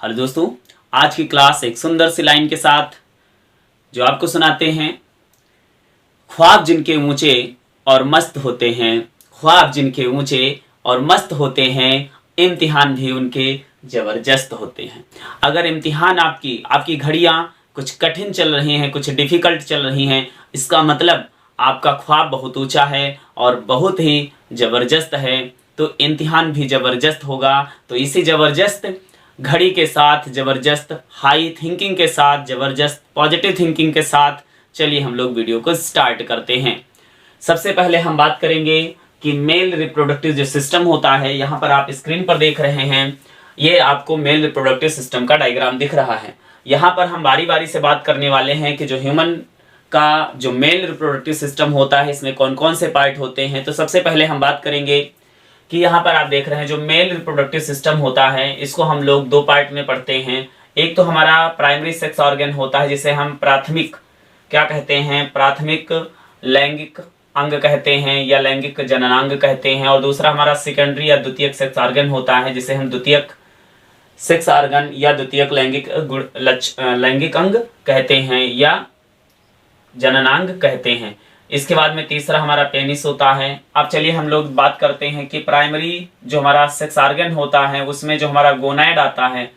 Hello दोस्तों, आज की क्लास एक सुंदर सी लाइन के साथ जो आपको सुनाते हैं। ख्वाब जिनके ऊंचे और मस्त होते हैं, ख्वाब जिनके ऊंचे और मस्त होते हैं, इम्तिहान भी उनके जबरदस्त होते हैं। अगर इम्तिहान आपकी घड़ियां कुछ कठिन चल रही हैं, कुछ डिफिकल्ट चल रही हैं, इसका मतलब आपका ख्वाब बहुत ऊंचा है और बहुत ही जबरदस्त है, तो इम्तिहान भी जबरदस्त होगा। तो इसी जबरदस्त घड़ी के साथ, जबरदस्त हाई थिंकिंग के साथ, जबरदस्त पॉजिटिव थिंकिंग के साथ चलिए हम लोग वीडियो को स्टार्ट करते हैं। सबसे पहले हम बात करेंगे कि मेल रिप्रोडक्टिव जो सिस्टम होता है, यहाँ पर आप स्क्रीन पर देख रहे हैं, ये आपको मेल रिप्रोडक्टिव सिस्टम का डायग्राम दिख रहा है। यहाँ पर हम बारी बारी से बात करने वाले हैं कि जो ह्यूमन का जो मेल रिप्रोडक्टिव सिस्टम होता है, इसमें कौन कौन से पार्ट होते हैं। तो सबसे पहले हम बात करेंगे कि यहाँ पर आप देख रहे हैं जो मेल रिप्रोडक्टिव सिस्टम होता है, इसको हम लोग दो पार्ट में पढ़ते हैं। एक तो हमारा प्राइमरी सेक्स ऑर्गन होता है, जिसे हम प्राथमिक क्या कहते हैं, प्राथमिक लैंगिक अंग कहते हैं या लैंगिक जननांग कहते हैं। और दूसरा हमारा सेकेंडरी या द्वितीयक सेक्स ऑर्गन होता है, जिसे हम द्वितीयक सेक्स ऑर्गन या द्वितीयक लैंगिक अंग कहते हैं या जननांग कहते हैं। इसके बाद में तीसरा हमारा पेनिस होता है। अब चलिए हम लोग बात करते हैं कि प्राइमरी जो हमारा सेक्स ऑर्गन होता है, उसमें जो हमारा गोनाइड आता है,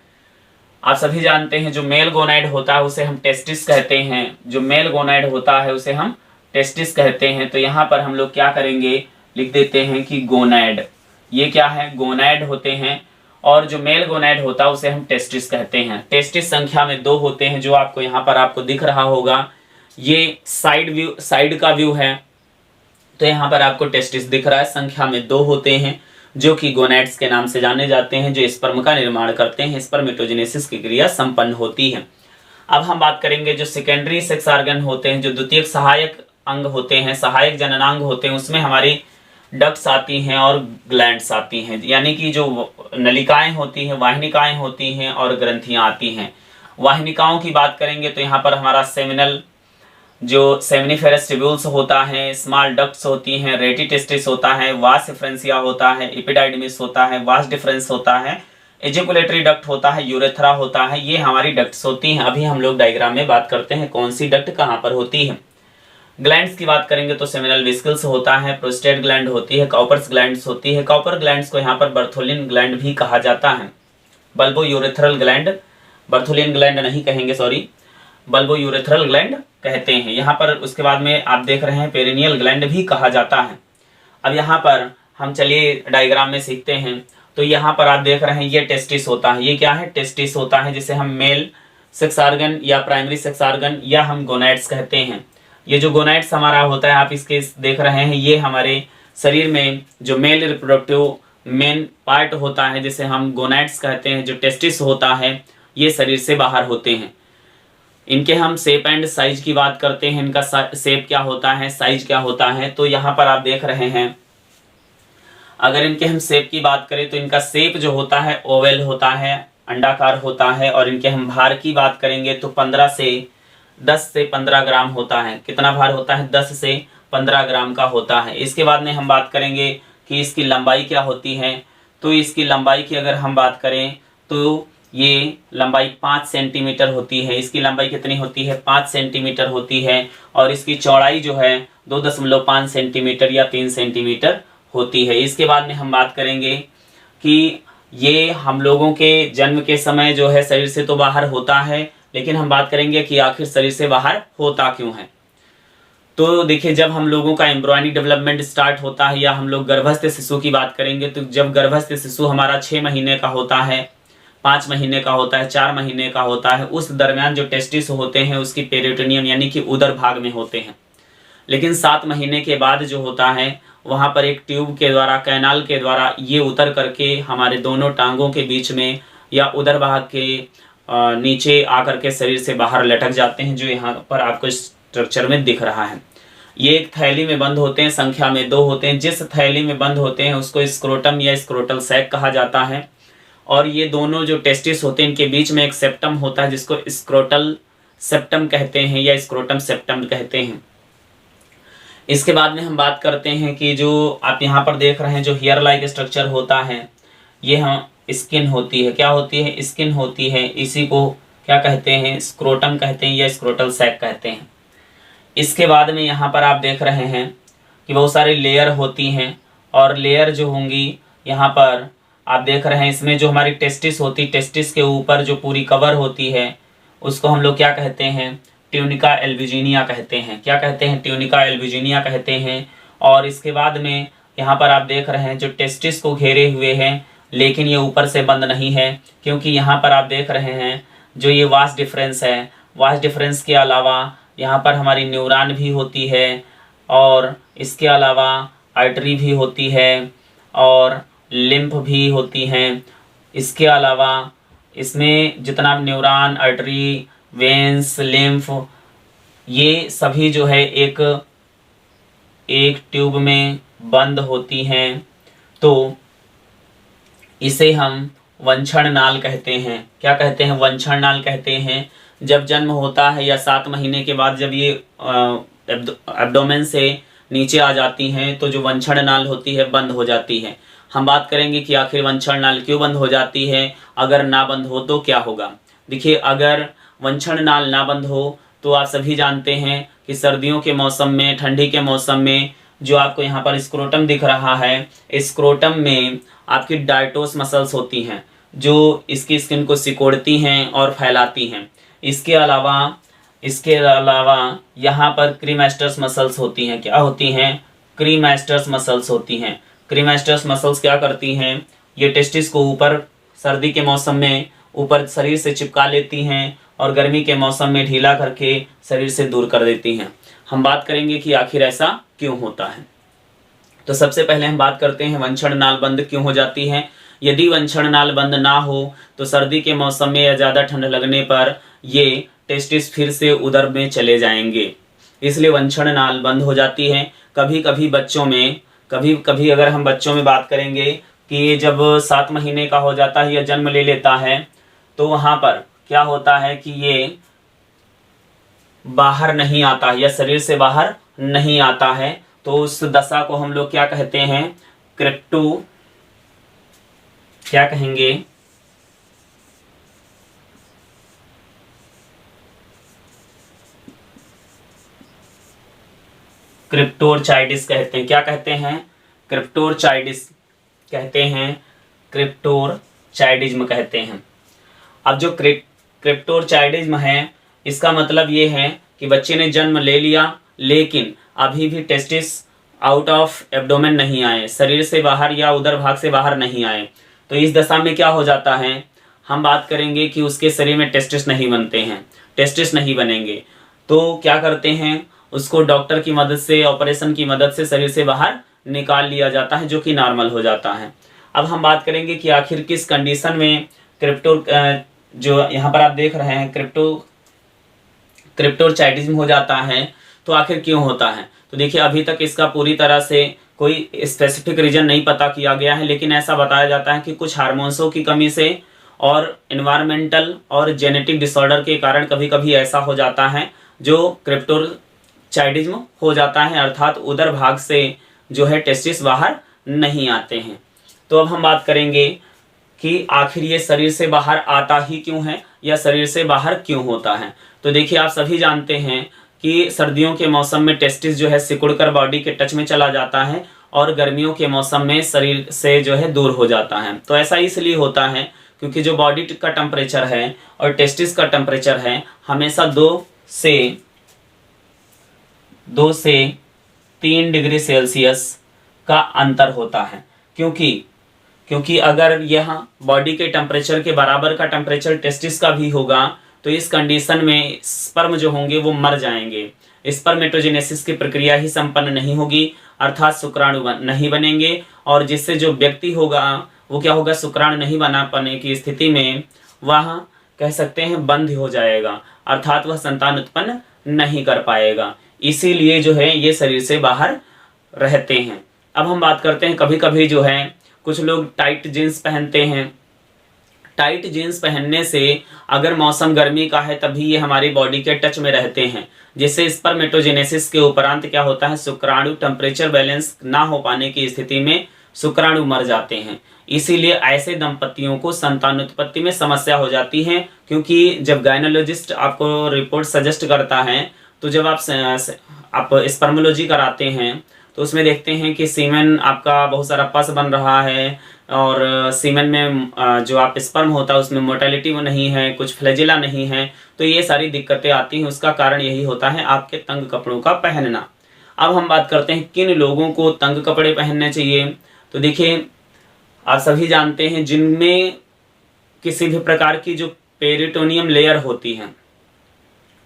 आप सभी जानते हैं जो मेल गोनाइड होता है उसे हम टेस्टिस कहते हैं। जो मेल गोनाइड होता है उसे हम टेस्टिस कहते हैं। तो यहाँ पर हम लोग क्या करेंगे, लिख देते हैं कि गोनाइड, ये क्या है, गोनाइड होते हैं। और जो मेल गोनाइड होता है उसे हम टेस्टिस कहते हैं। टेस्टिस संख्या में 2 होते हैं, जो आपको यहाँ पर आपको दिख रहा होगा। ये साइड का व्यू है, तो यहाँ पर आपको टेस्टिस दिख रहा है। संख्या में 2 होते हैं, जो कि गोनाइड्स के नाम से जाने जाते हैं, जो स्पर्म का निर्माण करते हैं। स्पर्मेटोजेनेसिस की क्रिया संपन्न होती है। अब हम बात करेंगे जो सेकेंडरी सेक्स ऑर्गन होते हैं, जो द्वितीयक सहायक अंग होते हैं, सहायक जननांग होते हैं, उसमें हमारी डक्ट्स आती हैं और ग्लैंड्स आती हैं, यानी कि जो नलिकाएं होती हैं, वाहिनिकाएं होती हैं और ग्रंथियां आती हैं। वाहिनिकाओं की बात करेंगे तो यहाँ पर हमारा सेमिनल जो सेमिनिफेरस ट्यूब्यूल्स होता है, स्मॉल डक्ट्स होती हैं, रेटिटेस्टिस होता है, वास डिफरेंसिया होता है, एपिडाइडमिस होता है, वास डिफरेंस होता है, एजिकुलेटरी डक्ट होता है, यूरेथ्रा होता है। ये हमारी डक्ट्स होती हैं। अभी हम लोग डायग्राम में बात करते हैं कौन सी डक्ट कहाँ पर होती है। ग्लैंड्स की बात करेंगे तो सेमिनल वेसिकल्स होता है, प्रोस्टेट ग्लैंड होती है, कॉपर्स ग्लैंड्स होती है। कॉपर ग्लैंड्स को यहाँ पर बर्थोलिन ग्लैंड भी कहा जाता है। Bulbo urethral gland, Bartholin gland नहीं कहेंगे, सॉरी, बल्बो यूरेथ्रल ग्लैंड कहते हैं। यहाँ पर उसके बाद में आप देख रहे हैं पेरिनियल ग्लैंड भी कहा जाता है। अब यहाँ पर हम चलिए डायग्राम में सीखते हैं। तो यहाँ पर आप देख रहे हैं ये टेस्टिस होता है। ये क्या है, टेस्टिस होता है, जिसे हम मेल सेक्स ऑर्गन या प्राइमरी सेक्स ऑर्गन या हम गोनाइड्स कहते हैं। ये जो गोनाइड्स हमारा होता है, आप इसके देख रहे हैं, ये हमारे शरीर में जो मेल रिप्रोडक्टिव मेन पार्ट होता है, जिसे हम गोनाइड्स कहते हैं। जो टेस्टिस होता है, ये शरीर से बाहर होते हैं। इनके हम शेप एंड साइज की बात करते हैं। इनका शेप क्या होता है, साइज क्या होता है। तो यहाँ पर आप देख रहे हैं, अगर इनके हम शेप की बात करें तो इनका शेप जो होता है ओवल होता है, अंडाकार होता है। और इनके हम भार की बात करेंगे तो 10 से 15 ग्राम होता है। कितना भार होता है, 10 से 15 ग्राम का होता है। इसके बाद में हम बात करेंगे कि इसकी लंबाई क्या होती है। तो इसकी लंबाई की अगर हम बात करें तो ये लंबाई 5 सेंटीमीटर होती है। इसकी लंबाई कितनी होती है, 5 सेंटीमीटर होती है। और इसकी चौड़ाई जो है 2.5 सेंटीमीटर या 3 सेंटीमीटर होती है। इसके बाद में हम बात करेंगे कि ये हम लोगों के जन्म के समय जो है शरीर से तो बाहर होता है, लेकिन हम बात करेंगे कि आखिर शरीर से बाहर होता क्यों है। तो देखिए, जब हम लोगों का एम्ब्रॉयनिक डेवलपमेंट स्टार्ट होता है, या हम लोग गर्भस्थ शिशु की बात करेंगे, तो जब गर्भस्थ शिशु हमारा 6 महीने का होता है, 5 महीने का होता है, 4 महीने का होता है, उस दरमियान जो टेस्टिस होते हैं उसकी पेरिटोनियम यानी कि उदर भाग में होते हैं। लेकिन 7 महीने के बाद जो होता है, वहाँ पर एक ट्यूब के द्वारा, कैनाल के द्वारा ये उतर करके हमारे दोनों टांगों के बीच में या उदर भाग के नीचे आकर के शरीर से बाहर लटक जाते हैं, जो यहाँ पर आपको स्ट्रक्चर में दिख रहा है। ये एक थैली में बंद होते हैं, संख्या में 2 होते हैं। जिस थैली में बंद होते हैं उसको स्क्रोटम या स्क्रोटल सैक कहा जाता है। और ये दोनों जो टेस्टिस होते हैं, इनके बीच में एक सेप्टम होता है, जिसको स्क्रोटल सेप्टम कहते हैं या स्क्रोटम सेप्टम कहते हैं। इसके बाद में हम बात करते हैं कि जो आप यहाँ पर देख रहे हैं जो हेयर लाइक स्ट्रक्चर होता है, ये हम स्किन होती है। क्या होती है? स्किन होती है। इसी को क्या कहते हैं? स्क्रोटम कहते हैं या स्क्रोटल सैक कहते हैं। इसके बाद में यहाँ पर आप देख रहे हैं कि बहुत सारी लेयर होती हैं, और लेयर जो होंगी यहाँ पर आप देख रहे हैं, इसमें जो हमारी टेस्टिस होती, टेस्टिस के ऊपर जो पूरी कवर होती है उसको हम लोग क्या कहते हैं? ट्यूनिका एल्बुजिनिया कहते हैं। क्या कहते हैं? ट्यूनिका एल्बुजिनिया कहते हैं। और इसके बाद में यहाँ पर आप देख रहे हैं जो टेस्टिस को घेरे हुए हैं, लेकिन ये ऊपर से बंद नहीं है, क्योंकि यहाँ पर आप देख रहे हैं जो ये वास डिफरेंस है, वास डिफरेंस के अलावा यहाँ पर हमारी न्यूरॉन भी होती है, और इसके अलावा आर्टरी भी होती है, और लिम्फ भी होती हैं। इसके अलावा इसमें जितना न्यूरॉन, आर्टरी, वेंस, लिम्फ, ये सभी जो है एक ट्यूब में बंद होती हैं। तो इसे हम वंछण नाल कहते हैं। क्या कहते हैं? वंछण नाल कहते हैं। जब जन्म होता है या 7 महीने के बाद जब ये एब्डोमेन से नीचे आ जाती हैं तो जो वंछण नाल होती है बंद हो जाती है। हम बात करेंगे कि आखिर वंछण नाल क्यों बंद हो जाती है, अगर ना बंद हो तो क्या होगा। देखिए, अगर वंछण नाल ना बंद हो तो आप सभी जानते हैं कि सर्दियों के मौसम में, ठंडी के मौसम में जो आपको यहाँ पर स्क्रोटम दिख रहा है, स्क्रोटम में आपकी डायटोस मसल्स होती हैं जो इसकी स्किन को सिकोड़ती हैं और फैलाती हैं। इसके अलावा यहाँ पर क्रीमेस्टर्स मसल्स होती हैं। क्या होती हैं? क्रीमेस्टर्स मसल्स होती हैं। क्रीमेस्टर्स मसल्स क्या करती हैं? ये टेस्टिस को ऊपर सर्दी के मौसम में ऊपर शरीर से चिपका लेती हैं, और गर्मी के मौसम में ढीला करके शरीर से दूर कर देती हैं। हम बात करेंगे कि आखिर ऐसा क्यों होता है। तो सबसे पहले हम बात करते हैं वंछण नाल बंद क्यों हो जाती है। यदि वंछण नाल बंद ना हो तो सर्दी के मौसम में या ज़्यादा ठंड लगने पर ये टेस्टिस फिर से उदर में चले जाएंगे, इसलिए वंछण नाल बंद हो जाती है। कभी कभी बच्चों में, कभी अगर हम बच्चों में बात करेंगे कि जब 7 महीने का हो जाता है या जन्म ले लेता है तो वहाँ पर क्या होता है कि ये बाहर नहीं आता है या शरीर से बाहर नहीं आता है, तो उस दशा को हम लोग क्या कहते हैं? क्या कहेंगे? क्रिप्टोरचाइटिस कहते हैं। क्या कहते हैं? क्रिप्टोरचाइटिस कहते हैं, क्रिप्टोरचाइडिज्म कहते हैं। अब जो क्रिप्टोरचाइडिज्म है, इसका मतलब ये है कि बच्चे ने जन्म ले लिया लेकिन अभी भी टेस्टिस आउट ऑफ एब्डोमेन नहीं आए, शरीर से बाहर या उदर भाग से बाहर नहीं आए। तो इस दशा में क्या हो जाता है? हम बात करेंगे कि उसके शरीर में टेस्टिस नहीं बनते हैं, टेस्टिस नहीं बनेंगे। तो क्या करते हैं? उसको डॉक्टर की मदद से, ऑपरेशन की मदद से शरीर से बाहर निकाल लिया जाता है, जो कि नॉर्मल हो जाता है। अब हम बात करेंगे कि आखिर किस कंडीशन में जो यहाँ पर आप देख रहे हैं क्रिप्टोरचाइटिज्म हो जाता है, तो आखिर क्यों होता है। तो देखिए, अभी तक इसका पूरी तरह से कोई स्पेसिफिक रीजन नहीं पता किया गया है, लेकिन ऐसा बताया जाता है कि कुछ हार्मोन्सों की कमी से और एनवायरमेंटल और जेनेटिक डिसऑर्डर के कारण कभी कभी ऐसा हो जाता है जो क्रिप्टोरचाइटिज्म हो जाता है, अर्थात उदर भाग से जो है टेस्टिस बाहर नहीं आते हैं। तो अब हम बात करेंगे कि आखिर ये शरीर से बाहर आता ही क्यों है या शरीर से बाहर क्यों होता है। तो देखिए, आप सभी जानते हैं कि सर्दियों के मौसम में टेस्टिस जो है सिकुड़कर बॉडी के टच में चला जाता है, और गर्मियों के मौसम में शरीर से जो है दूर हो जाता है। तो ऐसा इसलिए होता है क्योंकि जो बॉडी का टेम्परेचर है और टेस्टिस का टेम्परेचर है हमेशा 2 से 3 डिग्री सेल्सियस का अंतर होता है। क्योंकि अगर यह बॉडी के टेम्परेचर के बराबर का टेम्परेचर टेस्टिस का भी होगा तो इस कंडीशन में स्पर्म जो होंगे वो मर जाएंगे, स्पर्मेटोजेनेसिस की प्रक्रिया ही संपन्न नहीं होगी, अर्थात शुक्राणु नहीं बनेंगे, और जिससे जो व्यक्ति होगा वो क्या होगा? शुक्राणु नहीं बना पाने की स्थिति में वह कह सकते हैं बंद हो जाएगा, अर्थात वह संतान उत्पन्न नहीं कर पाएगा। इसीलिए जो है ये शरीर से बाहर रहते हैं। अब हम बात करते हैं, कभी कभी जो है कुछ लोग टाइट जीन्स पहनते हैं। टाइट जीन्स पहनने से अगर मौसम गर्मी का है तभी ये हमारी बॉडी के टच में रहते हैं, जिससे स्पर्मेटोजेनेसिस के उपरांत क्या होता है? शुक्राणु टेम्परेचर बैलेंस ना हो पाने की स्थिति में शुक्राणु मर जाते हैं। इसीलिए ऐसे दंपतियों को संतानोत्पत्ति में समस्या हो जाती है, क्योंकि जब गायनोलॉजिस्ट आपको रिपोर्ट सजेस्ट करता है तो जब आप स्पर्मोलॉजी कराते हैं तो उसमें देखते हैं कि सीमेन आपका बहुत सारा पस बन रहा है और सीमेन में जो आप स्पर्म होता है उसमें मोर्टेलिटी वो नहीं है, कुछ फ्लैजिला नहीं है, तो ये सारी दिक्कतें आती हैं। उसका कारण यही होता है आपके तंग कपड़ों का पहनना। अब हम बात करते हैं किन लोगों को तंग कपड़े पहनने चाहिए। तो देखिए, आप सभी जानते हैं जिनमें किसी भी प्रकार की जो पेरिटोनियम लेयर होती है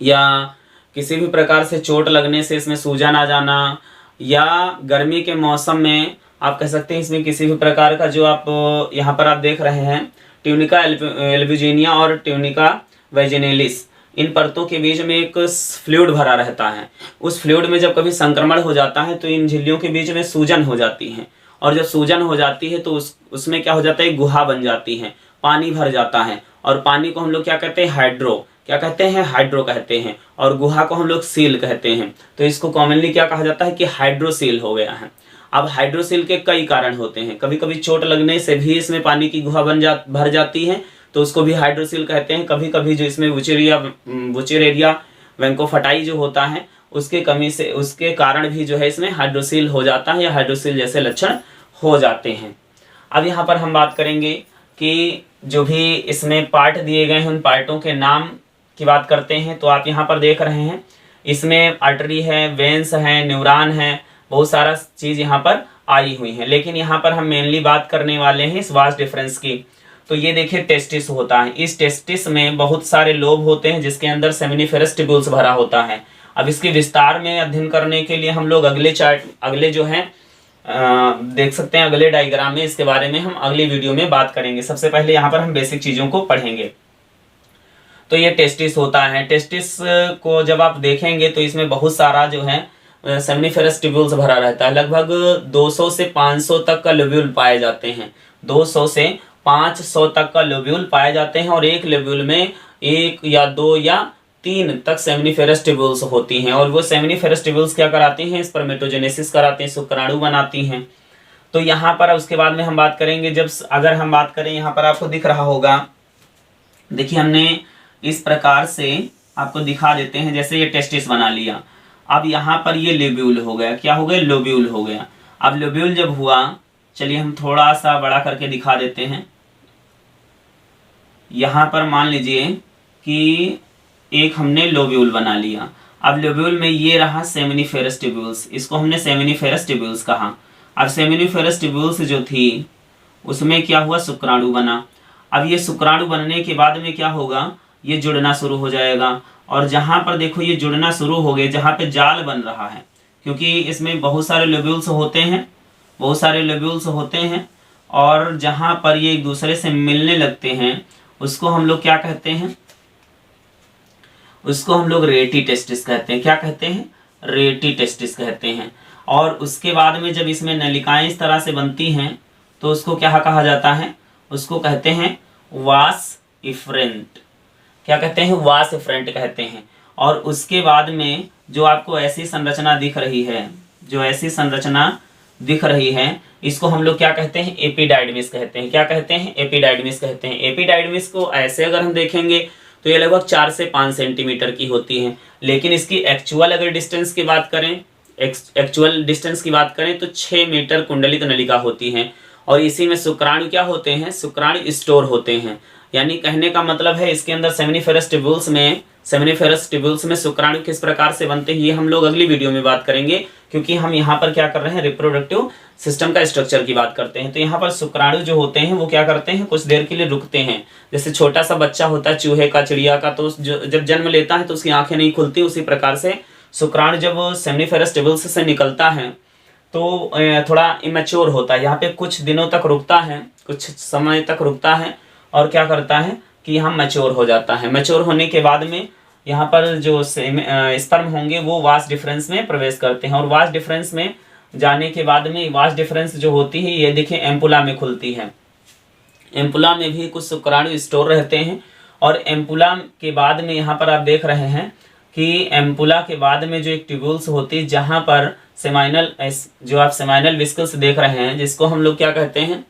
या किसी भी प्रकार से चोट लगने से इसमें सूजन आ जाना, या गर्मी के मौसम में आप कह सकते हैं इसमें किसी भी प्रकार का जो आप यहाँ पर आप देख रहे हैं ट्यूनिका एल्ब्यूजिनिया और ट्यूनिका वैजिनेलिस, इन परतों के बीच में एक फ्लूइड भरा रहता है। उस फ्लूइड में जब कभी संक्रमण हो जाता है तो इन झिल्लियों के बीच में सूजन हो जाती है, और जब सूजन हो जाती है तो उसमें क्या हो जाता है, गुहा बन जाती है, पानी भर जाता है, और पानी को हम लोग क्या कहते हैं, हाइड्रो कहते हैं, और गुहा को हम लोग सील कहते हैं। तो इसको कॉमनली क्या कहा जाता है कि हाइड्रोसील हो गया है। अब हाइड्रोसील के कई कारण होते हैं, कभी कभी चोट लगने से भी इसमें पानी की गुहा भर जाती है तो उसको भी हाइड्रोसील कहते हैं। कभी कभी जो इसमें वुचेरेरिया वेंकोफटाई जो होता है उसके कमी से, उसके कारण भी जो है इसमें हाइड्रोसील हो जाता है या हाइड्रोसील जैसे लक्षण हो जाते हैं। अब यहाँ पर हम बात करेंगे कि जो भी इसमें पार्ट दिए गए हैं उन पार्टों के नाम की बात करते हैं। तो आप यहाँ पर देख रहे हैं इसमें आर्टरी है, वेन्स है, न्यूरॉन है, बहुत सारा चीज यहाँ पर आई हुई है, लेकिन यहाँ पर हम मेनली बात करने वाले हैं इस वास डिफरेंस की। तो ये देखिए टेस्टिस होता है, इस टेस्टिस में बहुत सारे लोब होते हैं जिसके अंदर सेमिनिफेरस ट्यूब्यूल्स भरा होता है। अब इसके विस्तार में अध्ययन करने के लिए हम लोग अगले जो है देख सकते हैं अगले डायग्राम में, इसके बारे में हम अगली वीडियो में बात करेंगे। सबसे पहले यहाँ पर हम बेसिक चीजों को पढ़ेंगे। तो ये टेस्टिस होता है, टेस्टिस को जब आप देखेंगे तो इसमें बहुत सारा जो है सेमिनिफेरस ट्यूब्यूल्स भरा रहता है। लगभग 200 से 500 तक का लोब्यूल पाए जाते हैं, 200 से 500 तक का लोब्यूल पाए जाते हैं, और एक लोब्यूल में 1 या 2 या 3 तक सेमिनिफेरस ट्यूब्यूल्स होती हैं। और वो सेमिनिफेरस ट्यूब्यूल्स क्या कराती हैं, स्पर्मेटोजेनेसिस कराते हैं, शुक्राणु बनाती हैं। तो यहाँ पर उसके बाद में हम बात करेंगे, जब अगर हम बात करें यहाँ पर आपको दिख रहा होगा, देखिए हमने इस प्रकार से आपको दिखा देते हैं, जैसे ये टेस्टिस बना लिया। अब यहाँ पर ये लोब्यूल हो गया, क्या हो गया, लोब्यूल हो गया। अब लोब्यूल जब हुआ, चलिए हम थोड़ा सा बड़ा करके दिखा देते हैं। यहाँ पर मान लीजिए कि एक हमने लोब्यूल बना लिया। अब लोब्यूल में ये रहा सेमिनिफेरस ट्यूब्यूल्स, इसको हमने सेमिनिफेरस ट्यूब्यूल्स कहा। अब सेमिनिफेरस ट्यूब्यूल्स जो थी उसमें क्या हुआ, शुक्राणु बना। अब ये शुक्राणु बनने के बाद में क्या होगा, ये जुड़ना शुरू हो जाएगा, और जहां पर देखो ये जुड़ना शुरू हो गए, जहां पे जाल बन रहा है, क्योंकि इसमें बहुत सारे लोब्यूल्स होते हैं, और जहां पर ये एक दूसरे से मिलने लगते हैं उसको हम लोग क्या कहते हैं, उसको हम लोग रेटी टेस्टिस कहते हैं। क्या कहते हैं, रेटी टेस्टिस कहते हैं। और उसके बाद में जब इसमें नलिकाएं इस तरह से बनती हैं तो उसको क्या कहा जाता है, उसको कहते हैं वास इफरेंट। क्या कहते हैं, वास इफरेंट कहते हैं। और उसके बाद में जो आपको ऐसी संरचना दिख रही है, इसको हम लोग क्या कहते हैं, एपिडाइडमिस कहते हैं। क्या कहते हैं, एपिडाइडमिस कहते हैं। एपिडाइडमिस को ऐसे अगर हम देखेंगे तो ये लगभग 4 से 5 सेंटीमीटर की होती है, लेकिन इसकी एक्चुअल अगर डिस्टेंस की बात करें तो 6 मीटर कुंडलित नलिका होती है। और इसी में शुक्राणु क्या होते हैं, शुक्राणु स्टोर होते हैं। यानी कहने का मतलब है इसके अंदर सेमिनिफेरस ट्यूब्यूल्स में शुक्राणु किस प्रकार से बनते हैं, ये हम लोग अगली वीडियो में बात करेंगे, क्योंकि हम यहाँ पर क्या कर रहे हैं, रिप्रोडक्टिव सिस्टम का स्ट्रक्चर की बात करते हैं। तो यहाँ पर शुक्राणु जो होते हैं वो क्या करते हैं, कुछ देर के लिए रुकते हैं। जैसे छोटा सा बच्चा होता है चूहे का, चिड़िया का, तो जब जन्म लेता है तो उसकी आंखें नहीं खुलती, उसी प्रकार से शुक्राणु जब सेमिनिफेरस ट्यूब्यूल्स से निकलता है तो थोड़ा इमेच्योर होता है, यहाँ पे कुछ दिनों तक रुकता है, कुछ समय तक रुकता है, और क्या करता है कि यहाँ मैच्योर हो जाता है। मैच्योर होने के बाद में यहाँ पर जो स्पर्म होंगे वो वास डिफरेंस में प्रवेश करते हैं, और वास डिफरेंस में जाने के बाद में वास डिफरेंस जो होती है ये देखिए एम्पुला में खुलती है। एम्पुला में भी कुछ शुक्राणु स्टोर रहते हैं, और एम्पुला के बाद में यहाँ पर आप देख रहे हैं कि एम्पुला के बाद में जो एक ट्यूब्यूल्स होती है, जहाँ पर सेमाइनल, जो आप सेमाइनल विस्कल्स देख रहे हैं, जिसको हम लोग क्या कहते हैं,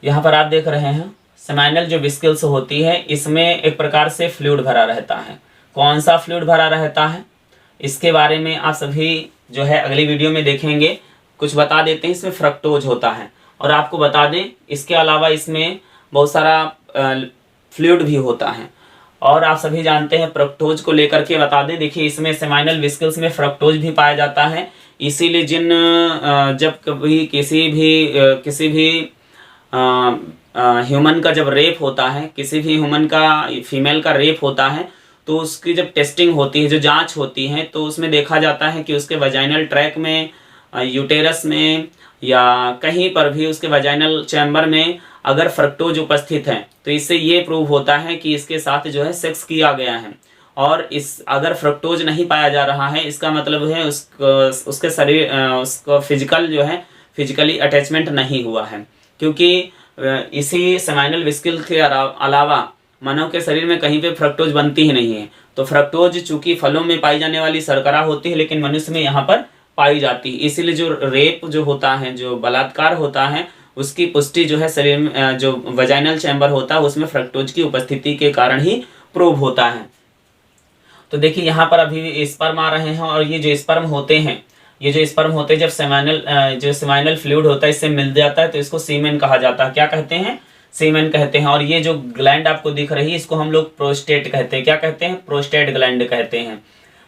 यहाँ पर आप देख रहे हैं सेमाइनल जो विस्कल्स होती है, इसमें एक प्रकार से फ्लूइड भरा रहता है। कौन सा फ्लूइड भरा रहता है, इसके बारे में आप सभी जो है अगली वीडियो में देखेंगे। कुछ बता देते हैं, इसमें फ्रक्टोज होता है। और आपको बता दें, इसके अलावा इसमें बहुत सारा फ्लूइड भी होता है। और आप सभी जानते हैं, फ्रक्टोज को लेकर के बता दें, देखिए इसमें सेमाइनल विस्कल्स में फ्रक्टोज भी पाया जाता है। इसीलिए जब कभी किसी भी ह्यूमन का जब रेप होता है, किसी भी ह्यूमन का, फीमेल का रेप होता है, तो उसकी जब टेस्टिंग होती है, जो जांच होती है, तो उसमें देखा जाता है कि उसके वजाइनल ट्रैक में, यूटेरस में या कहीं पर भी उसके वजाइनल चैम्बर में अगर फ्रक्टोज उपस्थित है, तो इससे ये प्रूव होता है कि इसके साथ जो है सेक्स किया गया है। और अगर फ्रक्टोज नहीं पाया जा रहा है, इसका मतलब है उसके शरीर, उसका फिजिकली अटैचमेंट नहीं हुआ है। क्योंकि इसी सेमाइनल विस्कल के अलावा मानव के शरीर में कहीं पे फ्रक्टोज बनती ही नहीं है। तो फ्रक्टोज चूंकि फलों में पाई जाने वाली शर्करा होती है, लेकिन मनुष्य में यहाँ पर पाई जाती है। इसीलिए जो रेप जो होता है, जो बलात्कार होता है, उसकी पुष्टि जो है शरीर में, जो वजाइनल चैम्बर होता है, उसमें फ्रक्टोज की उपस्थिति के कारण ही प्रूव होता है। तो देखिए यहाँ पर अभी स्पर्म आ रहे हैं, और ये जो स्पर्म होते हैं, जब सेमाइनल फ्लूइड होता है, इससे मिल जाता है, तो इसको सीमेन कहा जाता है। क्या कहते हैं? सीमेन कहते हैं। और ये जो ग्लैंड आपको दिख रही है, इसको हम लोग प्रोस्टेट कहते हैं। क्या कहते हैं? प्रोस्टेट ग्लैंड कहते हैं।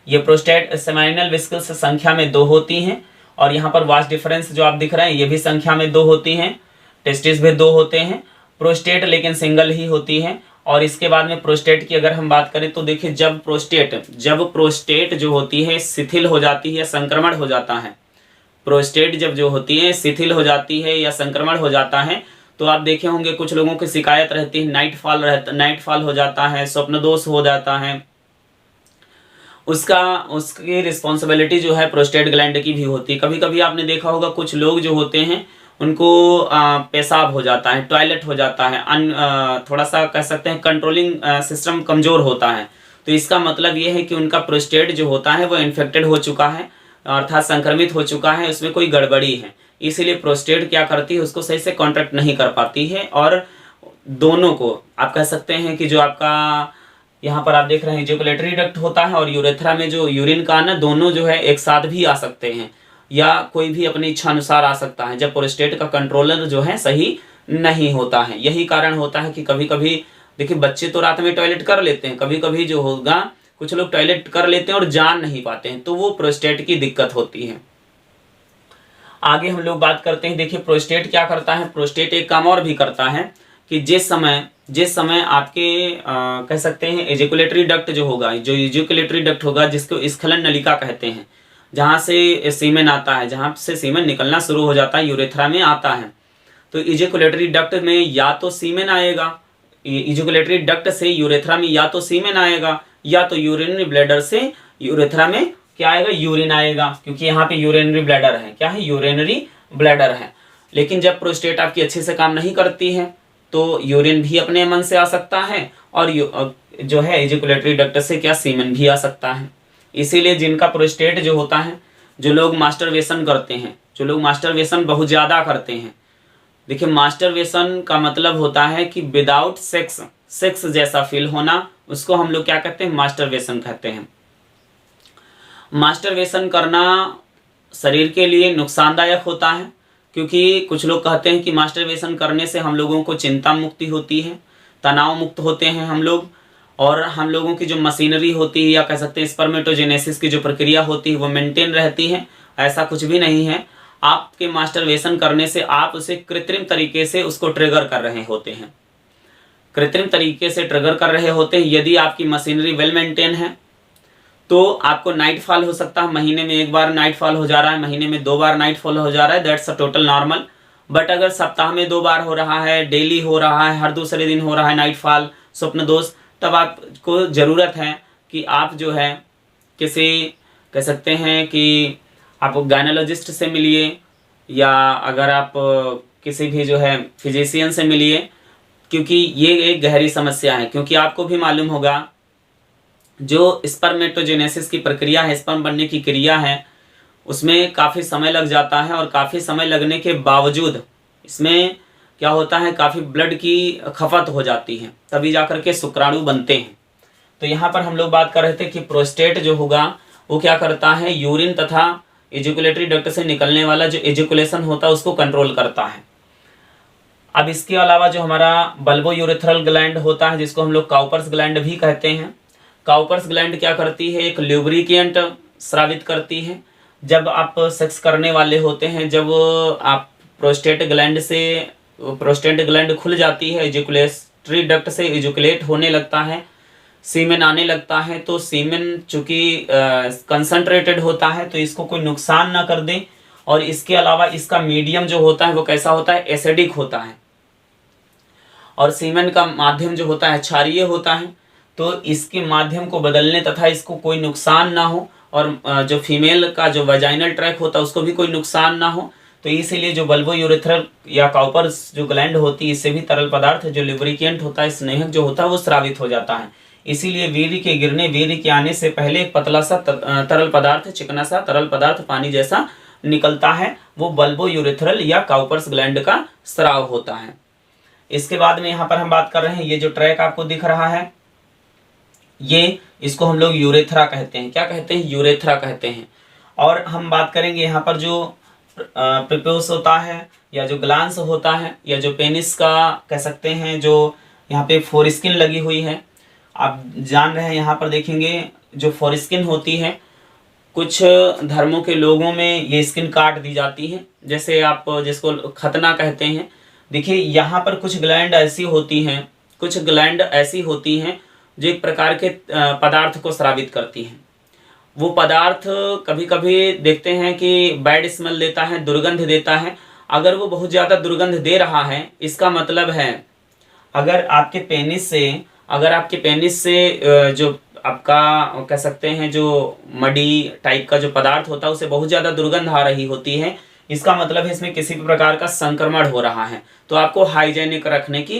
ये प्रोस्टेट सेमाइनल विस्कल्स संख्या में 2 होती हैं। और यहाँ पर वास्ट डिफरेंस जो आप दिख रहे हैं, ये भी संख्या में 2 होती हैं। टेस्टिस भी 2 होते हैं। प्रोस्टेट लेकिन सिंगल ही होती है। और इसके बाद में प्रोस्टेट की अगर हम बात करें, तो देखिए जब प्रोस्टेट जो होती है शिथिल हो जाती है, संक्रमण हो जाता है, प्रोस्टेट जब जो होती है शिथिल हो जाती है या संक्रमण हो जाता है, तो आप देखे होंगे कुछ लोगों की शिकायत रहती है, नाइट फॉल हो जाता है, स्वप्न दोष हो जाता है। उसकी रिस्पॉन्सिबिलिटी जो है प्रोस्टेट ग्लैंड की भी होती है। कभी कभी आपने देखा होगा कुछ लोग जो होते हैं, उनको पेशाब हो जाता है, टॉयलेट हो जाता है, थोड़ा सा कह सकते हैं कंट्रोलिंग सिस्टम कमज़ोर होता है। तो इसका मतलब ये है कि उनका प्रोस्टेट जो होता है वो इन्फेक्टेड हो चुका है, अर्थात संक्रमित हो चुका है, उसमें कोई गड़बड़ी है। इसीलिए प्रोस्टेट क्या करती है, उसको सही से कॉन्ट्रैक्ट नहीं कर पाती है। और दोनों को आप कह सकते हैं कि जो आपका यहाँ पर आप देख रहे हैं इजैकुलेटरी डक्ट होता है, और यूरेथ्रा में जो यूरिन का आना, दोनों जो है एक साथ भी आ सकते हैं, या कोई भी अपनी इच्छा अनुसार आ सकता है, जब प्रोस्टेट का कंट्रोलर जो है सही नहीं होता है। यही कारण होता है कि कभी कभी देखिए बच्चे तो रात में टॉयलेट कर लेते हैं, कभी कभी जो होगा कुछ लोग टॉयलेट कर लेते हैं और जान नहीं पाते हैं, तो वो प्रोस्टेट की दिक्कत होती है। आगे हम लोग बात करते हैं। देखिए प्रोस्टेट क्या करता है, प्रोस्टेट एक काम और भी करता है कि जिस समय आपके कह सकते हैं एजिकुलेटरी डक्ट जो होगा, जो एजिकुलेटरी डक्ट होगा, जिसको स्खलन नलिका कहते हैं, जहाँ से सीमेन आता है, जहाँ से सीमेन निकलना शुरू हो जाता है, यूरेथ्रा में आता है। तो इजैकुलेटरी डक्ट में या तो सीमेन आएगा, इजैकुलेटरी डक्ट से यूरेथ्रा में या तो सीमेन आएगा, या तो यूरिनरी ब्लैडर से यूरेथ्रा में क्या आएगा, यूरिन आएगा, क्योंकि यहाँ पे यूरिनरी ब्लैडर है। क्या है? यूरिनरी ब्लैडर है। लेकिन जब प्रोस्टेट आपकी अच्छे से काम नहीं करती है, तो यूरिन भी अपने मन से आ सकता है, और जो है इजैकुलेटरी डक्ट से क्या, सीमेन भी आ सकता है। इसीलिए जिनका प्रोस्टेट जो होता है, जो लोग मास्टरबेशन करते हैं, जो लोग मास्टरबेशन बहुत ज़्यादा करते हैं, देखिए मास्टरबेशन का मतलब होता है कि विदाउट सेक्स जैसा फील होना, उसको हम लोग क्या कहते हैं, मास्टरबेशन कहते हैं। मास्टरबेशन करना शरीर के लिए नुकसानदायक होता है, क्योंकि कुछ लोग कहते हैं कि मास्टरबेशन करने से हम लोगों को चिंता मुक्ति होती है, तनाव मुक्त होते हैं हम लोग, और हम लोगों की जो मशीनरी होती है, या कह सकते हैं स्पर्मेटोजेनेसिस की जो प्रक्रिया होती है, वो मेंटेन रहती है। ऐसा कुछ भी नहीं है। आपके मास्टरबेशन करने से आप उसे कृत्रिम तरीके से उसको ट्रिगर कर रहे होते हैं, कृत्रिम तरीके से ट्रिगर कर रहे होते हैं। यदि आपकी मशीनरी वेल मेंटेन है, तो आपको नाइट फॉल हो सकता है, महीने में 1 बार नाइट फॉल हो जा रहा है, महीने में 2 बार नाइट फॉल हो जा रहा है, that's a total normal. But अगर सप्ताह में 2 बार हो रहा है, डेली हो रहा है, हर दूसरे दिन हो रहा है नाइट फॉल, स्वप्न दोष, तब आपको ज़रूरत है कि आप जो है किसी कह सकते हैं कि आप गायनोलॉजिस्ट से मिलिए, या अगर आप किसी भी जो है फिजिशियन से मिलिए, क्योंकि ये एक गहरी समस्या है। क्योंकि आपको भी मालूम होगा जो स्पर्मेटोजेनेसिस की प्रक्रिया है, स्पर्म बनने की क्रिया है, उसमें काफ़ी समय लग जाता है और काफ़ी समय लगने के बावजूद इसमें क्या होता है, काफ़ी ब्लड की खपत हो जाती है, तभी जाकर के शुक्राणु बनते हैं। तो यहाँ पर हम लोग बात कर रहे थे कि प्रोस्टेट जो होगा वो क्या करता है, यूरिन तथा एजुकुलेटरी डक्ट से निकलने वाला जो एजुकुलेशन होता है उसको कंट्रोल करता है। अब इसके अलावा जो हमारा बल्बो यूरेथ्रल ग्लैंड होता है, जिसको हम लोग काउपर्स ग्लैंड भी कहते हैं, काउपर्स ग्लैंड क्या करती है, एक ल्यूब्रिकेंट स्रावित करती है। जब आप सेक्स करने वाले होते हैं, जब आप प्रोस्टेट ग्लैंड खुल जाती है, एजुकुलेटरी डक्ट से एजुकुलेट होने लगता है, सीमेन आने लगता है, तो सीमेन चूंकि कंसंट्रेटेड होता है तो इसको कोई नुकसान ना कर दे, और इसके अलावा इसका मीडियम जो होता है वो कैसा होता है, एसिडिक होता है, और सीमेन का माध्यम जो होता है क्षारीय होता है। तो इसके माध्यम को बदलने तथा इसको कोई नुकसान ना हो, और जो फीमेल का जो वजाइनल ट्रैक होता है उसको भी कोई नुकसान ना हो, तो इसीलिए जो बल्बो यूरेथ्रल या काउपर्स जो ग्लैंड होती है, इससे भी तरल पदार्थ जो लुब्रिकेंट होता है, स्नेहक जो होता है वो स्रावित हो जाता है। इसीलिए वीर्य के गिरने, वीर्य के आने से पहले एक पतला सा तरल पदार्थ, चिकना सा तरल पदार्थ पानी जैसा निकलता है, वो बल्बो यूरेथ्रल या काउपर्स ग्लैंड का स्राव होता है। इसके बाद में यहाँ पर हम बात कर रहे हैं, ये जो ट्रैक आपको दिख रहा है, ये इसको हम लोग यूरेथ्रा कहते हैं। क्या कहते हैं, यूरेथ्रा कहते हैं। और हम बात करेंगे यहाँ पर जो प्रीप्यूस होता है, या जो ग्लांस होता है, या जो पेनिस का कह सकते हैं, जो यहाँ पे फोरस्किन लगी हुई है, आप जान रहे हैं। यहाँ पर देखेंगे जो फोरस्किन होती है, कुछ धर्मों के लोगों में ये स्किन काट दी जाती है, जैसे आप जिसको खतना कहते हैं। देखिए यहाँ पर कुछ ग्लैंड ऐसी होती हैं, कुछ ग्लैंड ऐसी होती हैं जो एक प्रकार के पदार्थ को स्रावित करती हैं। वो पदार्थ कभी कभी देखते हैं कि बैड स्मेल देता है, दुर्गंध देता है। अगर वो बहुत ज़्यादा दुर्गंध दे रहा है, इसका मतलब है अगर आपके पेनिस से जो आपका कह सकते हैं जो मडी टाइप का जो पदार्थ होता है उससे बहुत ज़्यादा दुर्गंध आ रही होती है, इसका मतलब है इसमें किसी भी प्रकार का संक्रमण हो रहा है। तो आपको हाइजेनिक रखने की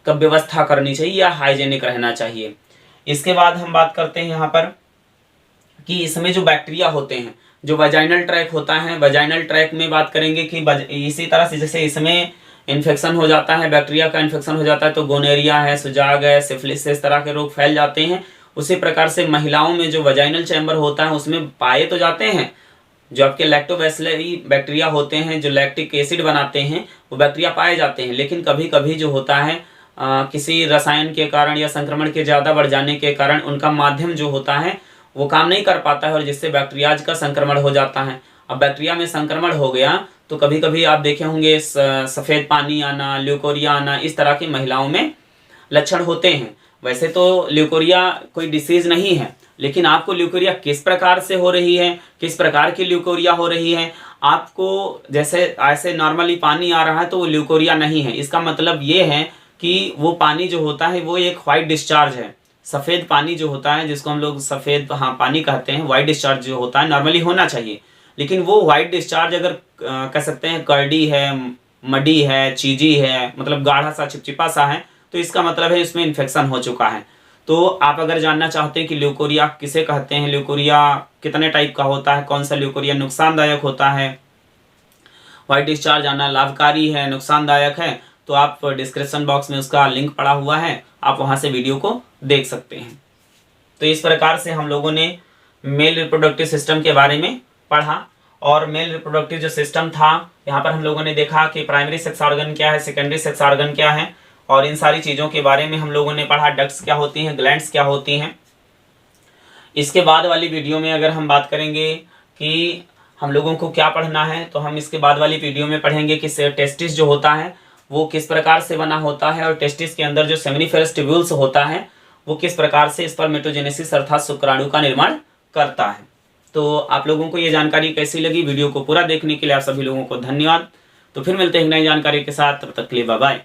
व्यवस्था करनी चाहिए, या हाइजेनिक रहना चाहिए। इसके बाद हम बात करते हैं यहाँ पर कि इसमें जो बैक्टीरिया होते हैं, जो वजाइनल ट्रैक होता है, वजाइनल ट्रैक में बात करेंगे कि इसी तरह से जैसे इसमें इन्फेक्शन हो जाता है, बैक्टीरिया का इन्फेक्शन हो जाता है, तो गोनेरिया है, सुजाग है, सिफिलिस से इस तरह के रोग फैल जाते हैं। उसी प्रकार से महिलाओं में जो वजाइनल चैम्बर होता है उसमें पाए तो जाते हैं जो आपके लैक्टोबैसिलरी बैक्टीरिया होते हैं, जो लैक्टिक एसिड बनाते हैं, वो बैक्टीरिया पाए जाते हैं। लेकिन कभी कभी जो होता है किसी रसायन के कारण या संक्रमण के ज़्यादा बढ़ जाने के कारण उनका माध्यम जो होता है वो काम नहीं कर पाता है, और जिससे बैक्टीरियाज का संक्रमण हो जाता है। अब बैक्टीरिया में संक्रमण हो गया तो कभी कभी आप देखे होंगे सफ़ेद पानी आना, ल्यूकोरिया आना, इस तरह की महिलाओं में लक्षण होते हैं। वैसे तो ल्यूकोरिया कोई डिसीज़ नहीं है, लेकिन आपको ल्यूकोरिया किस प्रकार से हो रही है, किस प्रकार की ल्यूकोरिया हो रही है, आपको जैसे ऐसे नॉर्मली पानी आ रहा है तो वो ल्यूकोरिया नहीं है। इसका मतलब ये है कि वो पानी जो होता है वो एक वाइट डिस्चार्ज है। सफ़ेद पानी जो होता है, जिसको हम लोग सफ़ेद पानी कहते हैं, वाइट डिस्चार्ज जो होता है नॉर्मली होना चाहिए, लेकिन वो वाइट डिस्चार्ज अगर कह सकते हैं कर्डी है, मडी है, चीजी है, मतलब गाढ़ा सा चिपचिपा सा है, तो इसका मतलब है इसमें इन्फेक्शन हो चुका है। तो आप अगर जानना चाहते हैं कि ल्यूकोरिया किसे कहते हैं, ल्यूकोरिया कितने टाइप का होता है, कौन सा ल्यूकोरिया नुकसानदायक होता है, वाइट डिस्चार्ज आना लाभकारी है, नुकसानदायक है, तो आप डिस्क्रिप्शन बॉक्स में उसका लिंक पड़ा हुआ है, आप वहाँ से वीडियो को देख सकते हैं। तो इस प्रकार से हम लोगों ने मेल रिप्रोडक्टिव सिस्टम के बारे में पढ़ा, और मेल रिप्रोडक्टिव जो सिस्टम था, यहाँ पर हम लोगों ने देखा कि प्राइमरी सेक्स ऑर्गन क्या है, सेकेंडरी सेक्स ऑर्गन क्या है, और इन सारी चीज़ों के बारे में हम लोगों ने पढ़ा। डक्ट्स क्या होती हैं, ग्लैंड्स क्या होती हैं। इसके बाद वाली वीडियो में अगर हम बात करेंगे कि हम लोगों को क्या पढ़ना है, तो हम इसके बाद वाली वीडियो में पढ़ेंगे कि टेस्टिस जो होता है वो किस प्रकार से बना होता है, और टेस्टिस के अंदर जो सेमिनिफेरस ट्यूब्यूल्स होता है वो किस प्रकार से स्पर्मेटोजेनेसिस अर्थात शुक्राणु का निर्माण करता है। तो आप लोगों को ये जानकारी कैसी लगी, वीडियो को पूरा देखने के लिए आप सभी लोगों को धन्यवाद। तो फिर मिलते हैं नई जानकारी के साथ, तब तक के लिए बाय बाय।